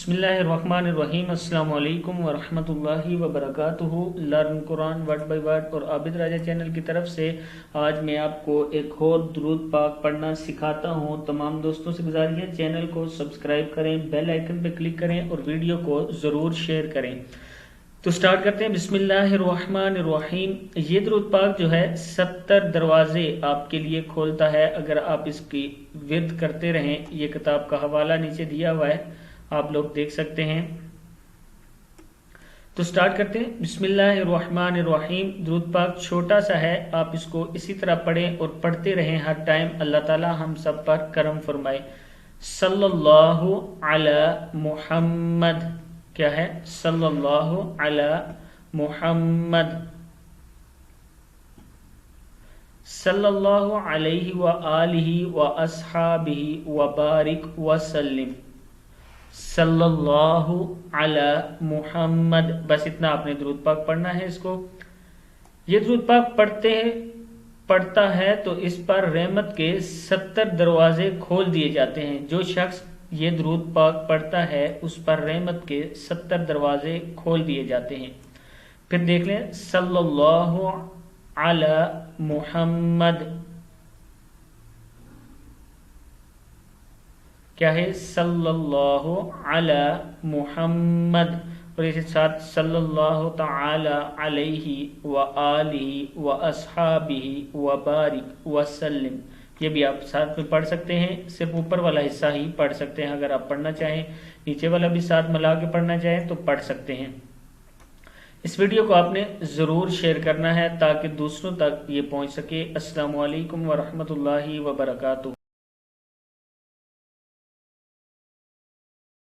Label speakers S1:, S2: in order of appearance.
S1: बिस्मिल्लाहिर्रहमानिर्रहीम। अस्सलाम वालेकुम वरहमतुल्लाहि वबरकातुहू। Learn Quran word by word और आबिद राजा चैनल की तरफ से आज मैं आपको एक और दुरूद पाक पढ़ना सिखाता हूँ। तमाम दोस्तों से गुजारिश है चैनल को सब्सक्राइब करें, बेल आइकन पर क्लिक करें और वीडियो को ज़रूर शेयर करें। तो स्टार्ट करते हैं। बिस्मिल्लाहिर्रहमानिर्रहीम। ये दुरूद पाक जो है 70 दरवाजे आपके लिए खोलता है अगर आप इसकी विर्द करते रहें। ये किताब का हवाला नीचे दिया हुआ है, आप लोग देख सकते हैं। तो स्टार्ट करते हैं। बिस्मिल्लाहिर्रहमानिर्रहीम। दुरूद पाक छोटा सा है, आप इसको इसी तरह पढ़ें और पढ़ते रहें हर टाइम। अल्लाह ताला हम सब पर करम फरमाए। सल्लल्लाहु अला मुहम्मद। क्या है? सल्लल्लाहु अला मुहम्मद। सल्लल्लाहु अलैहि व आलिहि व अस्हाबिहि व बारिक व सल्लिम। सल्लल्लाहु अला मुहम्मद। बस इतना आपने दुरूद पाक पढ़ना है। इसको ये दुरूद पाक पढ़ता है तो इस पर रहमत के 70 दरवाजे खोल दिए जाते हैं। जो शख्स ये दुरूद पाक पढ़ता है उस पर रहमत के 70 दरवाजे खोल दिए जाते हैं। फिर देख लें, सल्लल्लाहु अला मुहम्मद। क्या है? सल्लल्लाहु अला मुहम्मद। और इसी साथ सल्लल्लाहु तआला अलैहि व आलिहि व अस्हाबिहि व बारिक व सल्लिम। ये भी आप साथ में पढ़ सकते हैं, सिर्फ ऊपर वाला हिस्सा ही पढ़ सकते हैं। अगर आप पढ़ना चाहें नीचे वाला भी साथ मिला के पढ़ना चाहें तो पढ़ सकते हैं। इस वीडियो को आपने ज़रूर शेयर करना है ताकि दूसरों तक ये पहुंच सके। अस्सलामु अलैकुम वरहमतुल्लाहि वबरकातुहू।